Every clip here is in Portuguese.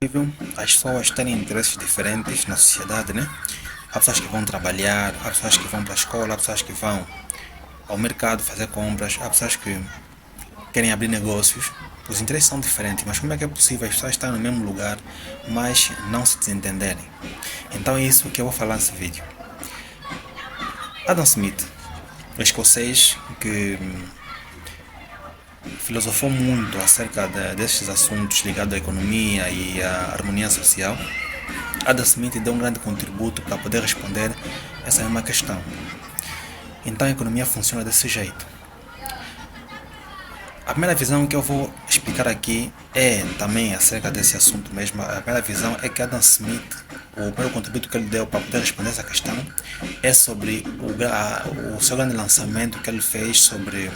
Possível as pessoas terem interesses diferentes na sociedade, né? Há pessoas que vão trabalhar, há pessoas que vão para a escola, há pessoas que vão ao mercado fazer compras, há pessoas que querem abrir negócios. Os interesses são diferentes, mas como é que é possível as pessoas estarem no mesmo lugar, mas não se desentenderem? Então é isso que eu vou falar nesse vídeo. Adam Smith, o escocês que filosofou muito acerca desses assuntos ligados à economia e à harmonia social, Adam Smith deu um grande contributo para poder responder essa mesma questão. Então a economia funciona desse jeito. A primeira visão que eu vou explicar aqui é também acerca desse assunto mesmo. A primeira visão é que Adam Smith, o primeiro contributo que ele deu para poder responder essa questão é sobre o seu grande lançamento que ele fez sobre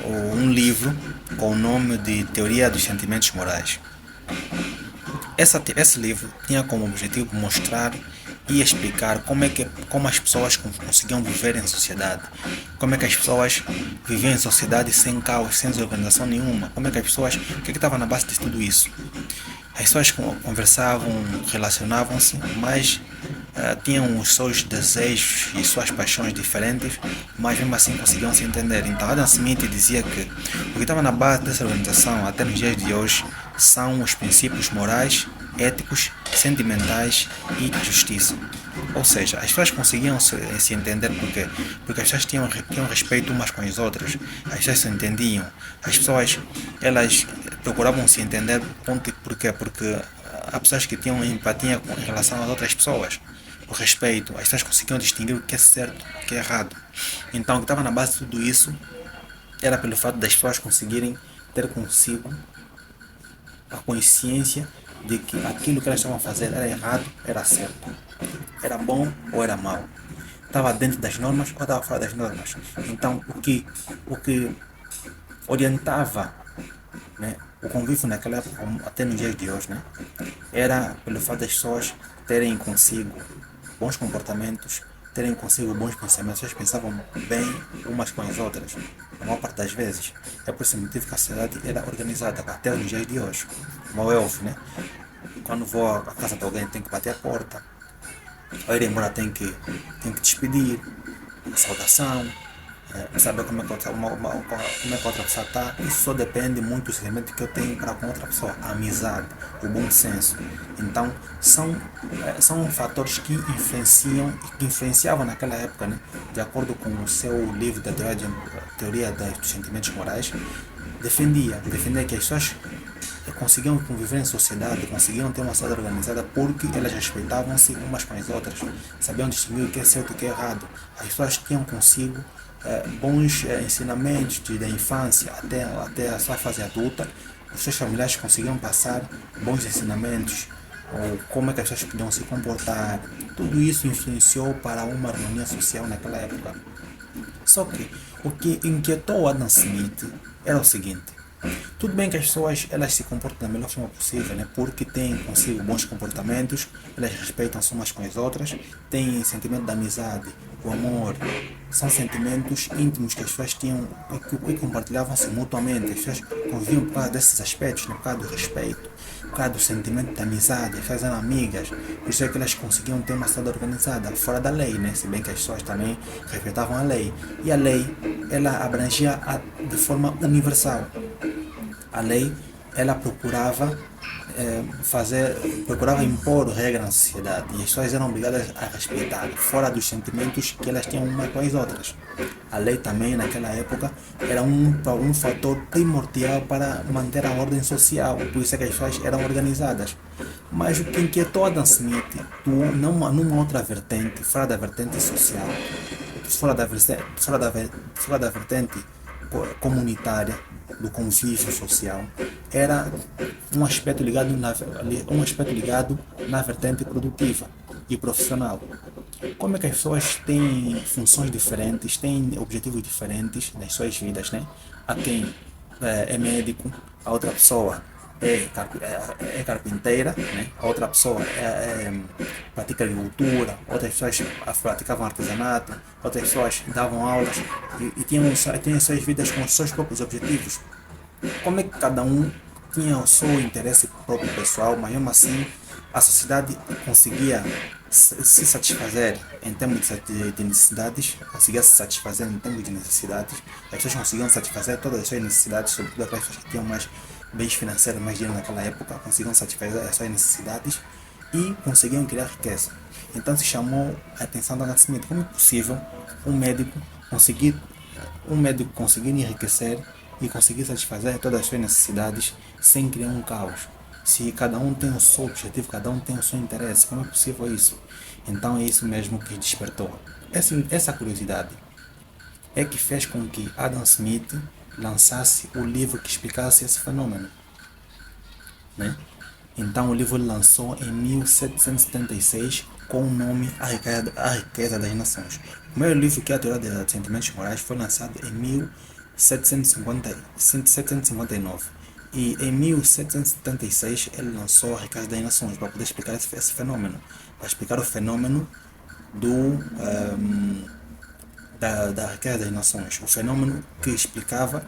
um livro com o nome de Teoria dos Sentimentos Morais. Esse livro tinha como objetivo mostrar e explicar como as pessoas conseguiam viver em sociedade, como é que as pessoas viviam em sociedade sem caos, sem desorganização nenhuma, como é que as pessoas, o que estava na base de tudo isso. As pessoas conversavam, relacionavam-se, mas tinham os seus desejos e suas paixões diferentes, mas mesmo assim conseguiam se entender. Então Adam Smith dizia que o que estava na base dessa organização até nos dias de hoje são os princípios morais, éticos, sentimentais e justiça. Ou seja, as pessoas conseguiam se entender porque as pessoas tinham respeito umas com as outras, as pessoas se entendiam, as pessoas elas procuravam se entender porque há pessoas que tinham empatia em relação às outras pessoas, o respeito, as pessoas conseguiam distinguir o que é certo, o que é errado. Então o que estava na base de tudo isso era pelo fato das pessoas conseguirem ter consigo a consciência de que aquilo que elas estavam a fazer era errado, era certo, era bom ou era mau, estava dentro das normas ou estava fora das normas. Então o que orientava, né, o convívio naquela época até nos dias de hoje, né, era pelo fato das pessoas terem consigo bons comportamentos, terem consigo bons pensamentos, elas pensavam bem umas com as outras, a maior parte das vezes. É por esse motivo que a sociedade era organizada até os dias de hoje. Como eu, né? Quando vou à casa de alguém, tenho que bater a porta, ao ir embora, tenho que despedir, saudação, saber como é que a outra pessoa está. Isso só depende muito do sentimento que eu tenho para com outra pessoa, a amizade, o bom senso. Então são fatores que influenciavam naquela época, né? De acordo com o seu livro da teoria dos sentimentos morais, defendia que as pessoas conseguiam conviver em sociedade, conseguiam ter uma sociedade organizada porque elas respeitavam-se umas com as outras, sabiam distinguir o que é certo e o que é errado. As pessoas tinham consigo bons ensinamentos da infância até a sua fase adulta. Os seus familiares conseguiam passar bons ensinamentos, ou como é que as pessoas podiam se comportar. Tudo isso influenciou para uma harmonia social naquela época. Só que o que inquietou Adam Smith era o seguinte: tudo bem que as pessoas elas se comportam da melhor forma possível, né? Porque têm consigo bons comportamentos, elas respeitam-se umas com as outras, têm sentimento de amizade, o amor, são sentimentos íntimos que as pessoas tinham e compartilhavam-se mutuamente. As pessoas conviviam por causa desses aspectos, né? Por causa do respeito, por causa do sentimento de amizade, as pessoas eram amigas, por isso é que elas conseguiam ter uma sociedade organizada, fora da lei, né? Se bem que as pessoas também respeitavam a lei. E a lei, ela abrangia de forma universal. A lei, ela procurava impor regras na sociedade e as pessoas eram obrigadas a respeitar, fora dos sentimentos que elas tinham umas com as outras. A lei também, naquela época, era um fator primordial para manter a ordem social, por isso é que as pessoas eram organizadas. Mas o que inquietou Adam Smith, numa outra vertente, fora da vertente social, fora da vertente comunitária, do convívio social, era um aspecto ligado na vertente produtiva e profissional. Como é que as pessoas têm funções diferentes, têm objetivos diferentes nas suas vidas, né? Há quem é médico, a outra pessoa é carpinteira, né? A outra pessoa pratica agricultura, outras pessoas praticavam artesanato, outras pessoas davam aulas e tinham suas vidas com os seus próprios objetivos. Como é que cada um tinha só o interesse próprio pessoal, mas mesmo assim a sociedade conseguia se satisfazer em termos de necessidades, conseguia se satisfazer em termos de necessidades, as pessoas conseguiam satisfazer todas as suas necessidades, sobretudo aquelas pessoas que tinham mais bens financeiros, mais dinheiro naquela época, conseguiam satisfazer as suas necessidades e conseguiam criar riqueza. Então se chamou a atenção do Adam Smith. Como é possível um médico conseguir enriquecer e conseguir satisfazer todas as suas necessidades sem criar um caos? Se cada um tem o seu objetivo, cada um tem o seu interesse, como é possível isso? Então é isso mesmo que despertou. Essa curiosidade é que fez com que Adam Smith lançasse o livro que explicasse esse fenômeno, né? Então o livro lançou em 1776 com o nome A Riqueza das Nações. O primeiro livro, que é a Teoria dos Sentimentos Morais, foi lançado em 1759. E em 1776 ele lançou A Riqueza das Nações para poder explicar esse fenômeno, para explicar o fenômeno da riqueza das nações, o fenômeno que explicava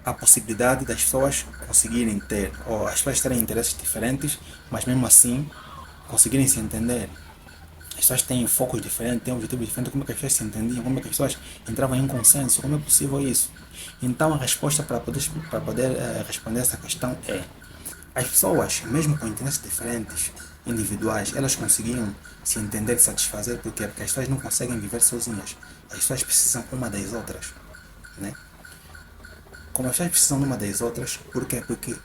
a possibilidade das pessoas conseguirem ter, ou as pessoas terem interesses diferentes, mas mesmo assim conseguirem se entender. As pessoas têm focos diferentes, têm objetivos diferentes, como é que as pessoas se entendiam, como é que as pessoas entravam em consenso, como é possível isso? Então a resposta para poder responder essa questão é: as pessoas, mesmo com interesses diferentes, individuais, elas conseguiam se entender e satisfazer, porque as pessoas não conseguem viver sozinhas, as pessoas precisam uma das outras, né? Como as pessoas precisam uma das outras, por quê? Porque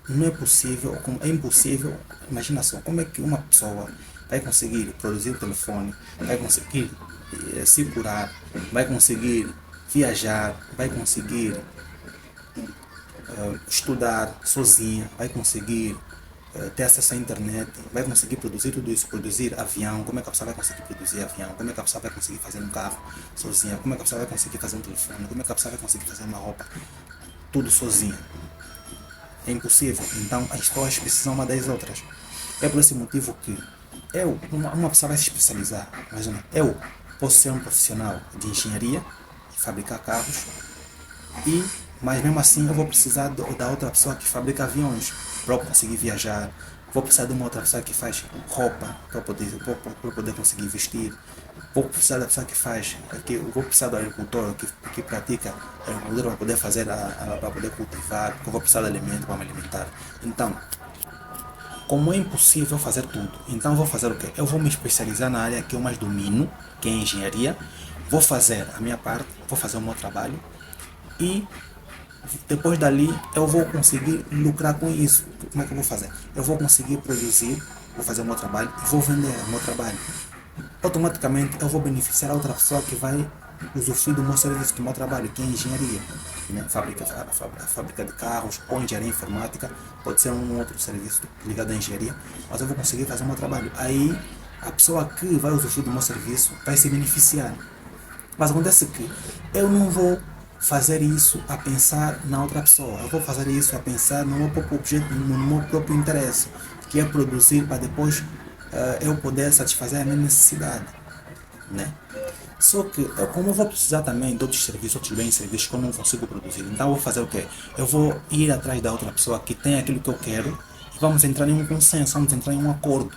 não é possível, é impossível, imagina só, como é que uma pessoa vai conseguir produzir o telefone, vai conseguir se curar, vai conseguir viajar, vai conseguir estudar sozinha, vai conseguir ter acesso à internet, vai conseguir produzir tudo isso, produzir avião, como é que a pessoa vai conseguir produzir avião, como é que a pessoa vai conseguir fazer um carro sozinha, como é que a pessoa vai conseguir fazer um telefone, como é que a pessoa vai conseguir fazer uma roupa, tudo sozinha. É impossível. Então as pessoas precisam uma das outras. É por esse motivo que uma pessoa vai se especializar. Imagina, eu posso ser um profissional de engenharia, fabricar carros, mas mesmo assim eu vou precisar da outra pessoa que fabrica aviões para eu conseguir viajar. Vou precisar de uma outra pessoa que faz roupa para poder conseguir vestir. Vou precisar da pessoa que faz, vou precisar do agricultor que pratica a agricultura para poder fazer, para poder cultivar, porque eu vou precisar de alimento para me alimentar. Então, como é impossível fazer tudo, então eu vou fazer o quê? Eu vou me especializar na área que eu mais domino, que é a engenharia, vou fazer a minha parte, vou fazer o meu trabalho e depois dali eu vou conseguir lucrar com isso. Como é que eu vou fazer? Eu vou conseguir produzir, vou fazer o meu trabalho e vou vender o meu trabalho. Automaticamente eu vou beneficiar a outra pessoa que vai usufruir do meu serviço, do meu trabalho, que é a engenharia, né? A fábrica de carros ou engenharia informática, pode ser um outro serviço ligado à engenharia, mas eu vou conseguir fazer o meu trabalho. Aí a pessoa que vai usufruir do meu serviço vai se beneficiar. Mas acontece que eu não vou fazer isso a pensar na outra pessoa. Eu vou fazer isso a pensar no meu próprio objeto, no meu próprio interesse, que é produzir para depois eu poder satisfazer a minha necessidade, né? Só que como eu vou precisar também de outros serviços, outros bens e serviços que eu não consigo produzir, então eu vou fazer o quê? Eu vou ir atrás da outra pessoa que tem aquilo que eu quero e vamos entrar em um consenso, vamos entrar em um acordo,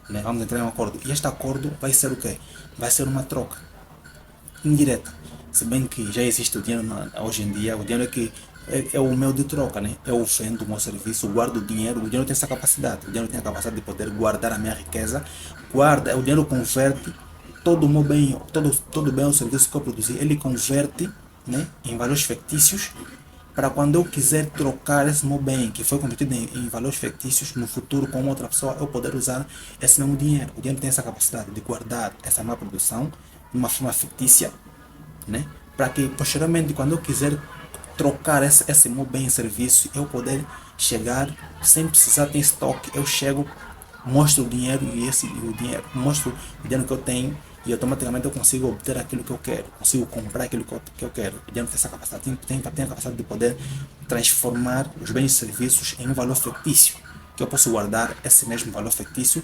né? Vamos entrar em um acordo. E este acordo vai ser o quê? Vai ser uma troca indireta. Se bem que já existe o dinheiro hoje em dia, o dinheiro é o meio de troca, né? Eu vendo o meu serviço, guardo o dinheiro tem essa capacidade, o dinheiro tem a capacidade de poder guardar a minha riqueza, o dinheiro converte todo o meu bem, todo bem o serviço que eu produzi, ele converte, né, em valores fictícios, para quando eu quiser trocar esse meu bem que foi convertido em valores fictícios no futuro com outra pessoa, eu poder usar esse mesmo dinheiro. O dinheiro tem essa capacidade de guardar essa má produção de uma forma fictícia, né? Para que posteriormente, quando eu quiser trocar esse meu bem em serviço, eu poder chegar sem precisar ter estoque. Eu chego, mostro o dinheiro mostro o dinheiro que eu tenho e automaticamente eu consigo obter aquilo que eu quero, consigo comprar aquilo que eu quero. O dinheiro tem essa capacidade, tem a capacidade de poder transformar os bens e serviços em um valor fictício, que eu posso guardar esse mesmo valor fictício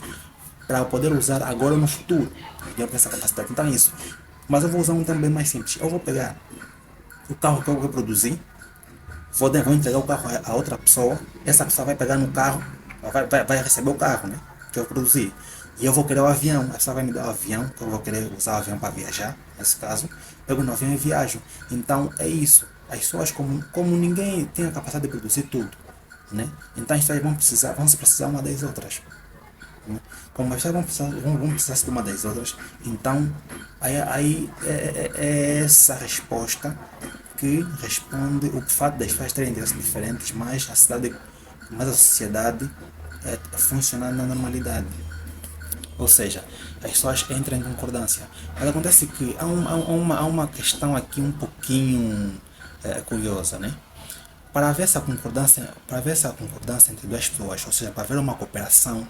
para poder usar agora ou no futuro. O dinheiro tem essa capacidade, então é isso. Mas eu vou usar um termo bem mais simples. Eu vou pegar o carro que eu produzi, vou entregar o carro a outra pessoa, essa pessoa vai pegar no carro, vai receber o carro, né? Que eu produzi. E eu vou querer o avião, a pessoa vai me dar o avião, que eu vou querer usar o avião para viajar, nesse caso, pego no avião e viajo. Então é isso. As pessoas, como ninguém tem a capacidade de produzir tudo, né? Então as pessoas vão se precisar uma das outras. Né? Como as pessoas vão precisar de uma das outras, então aí é essa resposta que responde o fato das pessoas terem interesses diferentes, mas a sociedade funciona na normalidade. Ou seja, as pessoas entram em concordância. Mas acontece que há uma questão aqui um pouquinho curiosa, né? Para haver essa concordância entre duas pessoas, ou seja, para haver uma cooperação,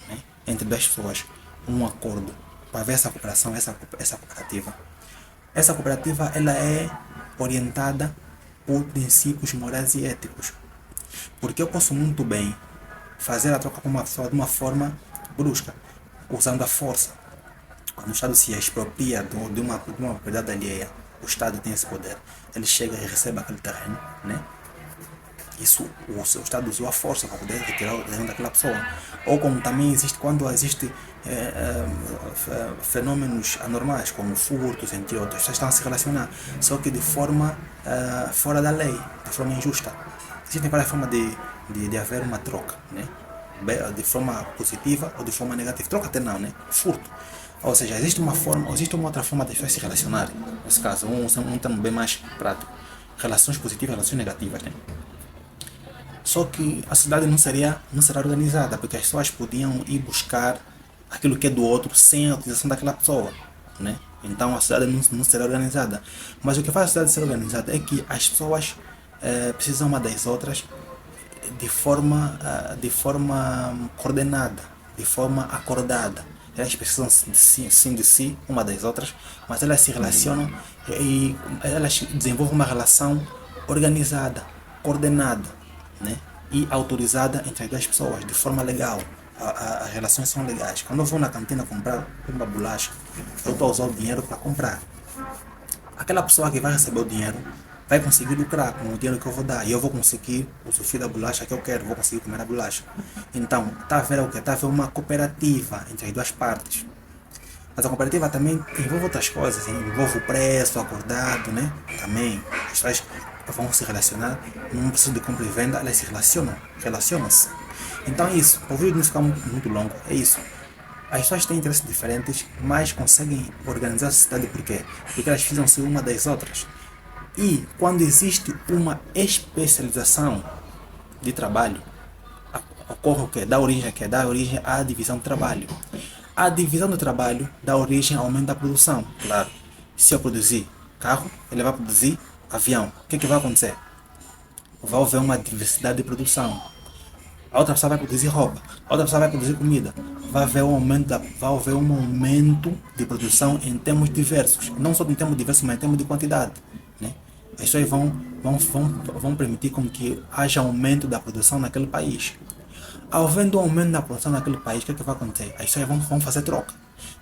né, entre duas pessoas, um acordo, para haver essa cooperação, essa cooperativa ela é orientada por princípios morais e éticos. Porque eu posso muito bem fazer a troca com uma pessoa de uma forma brusca, usando a força. Quando o Estado se expropria de uma propriedade alheia, o Estado tem esse poder. Ele chega e recebe aquele terreno, né? Isso, o Estado usou a força para poder retirar o terreno daquela pessoa. Ou como também existe, quando existe fenômenos anormais, como furtos, entre outros, vocês estão a se relacionar, só que de forma fora da lei, de forma injusta. Existem várias formas de haver uma troca, né? De forma positiva ou de forma negativa. Troca até não, né? Furto. Ou seja, existe uma outra forma de pessoas se relacionarem. Nesse caso, um termo bem mais prático. Relações positivas, relações negativas, né? Só que a sociedade não será organizada, porque as pessoas podiam ir buscar aquilo que é do outro sem a utilização daquela pessoa, né? Então a sociedade não será organizada. Mas o que faz a sociedade ser organizada é que as pessoas precisam uma das outras de forma coordenada, de forma acordada. Elas precisam sim de si, uma das outras, mas elas se relacionam e elas desenvolvem uma relação organizada, coordenada, né? E autorizada entre as duas pessoas, de forma legal. As relações são legais. Quando eu vou na cantina comprar uma bolacha, eu estou a usar o dinheiro para comprar. Aquela pessoa que vai receber o dinheiro vai conseguir lucrar com o dinheiro que eu vou dar e eu vou conseguir usufruir da bolacha que eu quero, vou conseguir comer a bolacha. Então, está a ver o que? Está a ver uma cooperativa entre as duas partes. Mas a cooperativa também envolve outras coisas, envolve o preço acordado, né? Também as pessoas vão se relacionar, não precisa de compra e venda, elas se relacionam-se. Então é isso, para o vídeo não ficar muito longo, é isso. As pessoas têm interesses diferentes, mas conseguem organizar a sociedade por quê? Porque elas precisam ser uma das outras. E quando existe uma especialização de trabalho, ocorre o quê? Dá origem a quê? Dá origem à divisão do trabalho. A divisão do trabalho dá origem ao aumento da produção. Claro, se eu produzir carro, ele vai produzir avião. O que vai acontecer? Vai haver uma diversidade de produção. A outra pessoa vai produzir roupa, a outra pessoa vai produzir comida. Vai haver um aumento de produção em termos diversos. Não só em termos diversos, mas em termos de quantidade, né? As pessoas vão permitir com que haja aumento da produção naquele país. Havendo um aumento da produção naquele país, o que vai acontecer? As pessoas vão fazer troca.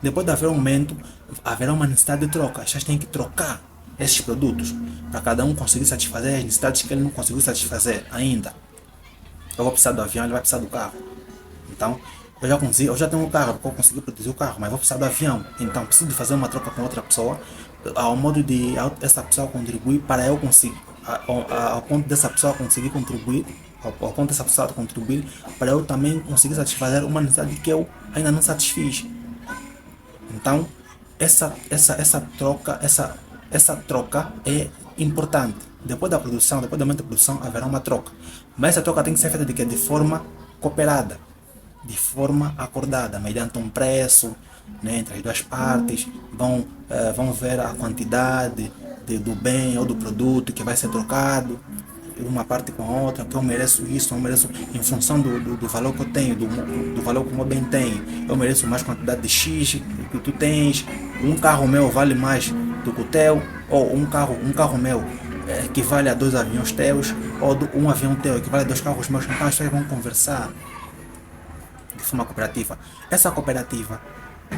Depois de haver um aumento, haverá uma necessidade de troca. As pessoas têm que trocar esses produtos para cada um conseguir satisfazer as necessidades que ele não conseguiu satisfazer ainda. Eu vou precisar do avião, ele vai precisar do carro. Então, eu já tenho um carro, eu consegui produzir o carro, mas vou precisar do avião. Então, preciso de fazer uma troca com outra pessoa, ao modo de essa pessoa contribuir para eu conseguir, ao ponto dessa pessoa conseguir contribuir, ao ponto dessa pessoa contribuir para eu também conseguir satisfazer uma necessidade que eu ainda não satisfiz. Então, essa troca é importante. Depois do aumento da produção, haverá uma troca. Mas essa troca tem que ser feita de forma cooperada, de forma acordada, mediante um preço, né, entre as duas partes. Vão ver a quantidade do bem ou do produto que vai ser trocado, uma parte com a outra, que eu mereço isso, eu mereço em função do valor que eu tenho, do valor que o meu bem tem. Eu mereço mais quantidade de X que tu tens. Um carro meu vale mais do que o teu, ou um carro meu equivale a 2 aviões teus, ou um avião teu equivale a 2 carros meus. Então as pessoas vão conversar de forma cooperativa. Essa cooperativa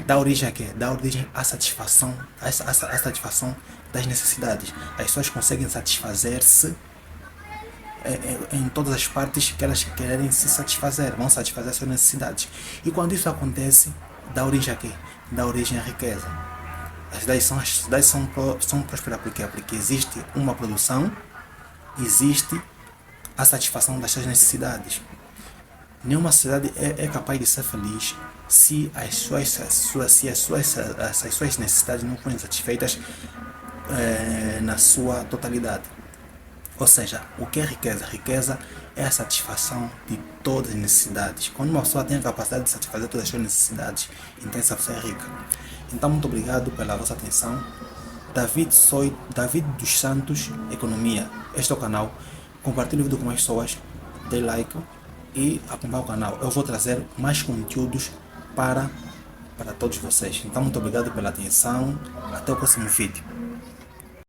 dá origem a quê? Dá origem à satisfação, à satisfação das necessidades. As pessoas conseguem satisfazer-se em todas as partes que elas querem se satisfazer, vão satisfazer suas necessidades. E quando isso acontece, dá origem a quê? Dá origem à riqueza. As cidades são prósperas por quê? Porque existe uma produção, existe a satisfação das suas necessidades. Nenhuma sociedade é capaz de ser feliz se as suas necessidades não forem satisfeitas na sua totalidade. Ou seja, o que é riqueza? Riqueza é a satisfação de todas as necessidades. Quando uma pessoa tem a capacidade de satisfazer todas as suas necessidades, então essa pessoa é rica. Então, muito obrigado pela vossa atenção. David dos Santos Economia. Este é o canal. Compartilhe o vídeo com mais pessoas. Dê like e acompanhe o canal. Eu vou trazer mais conteúdos para todos vocês. Então, muito obrigado pela atenção. Até o próximo vídeo.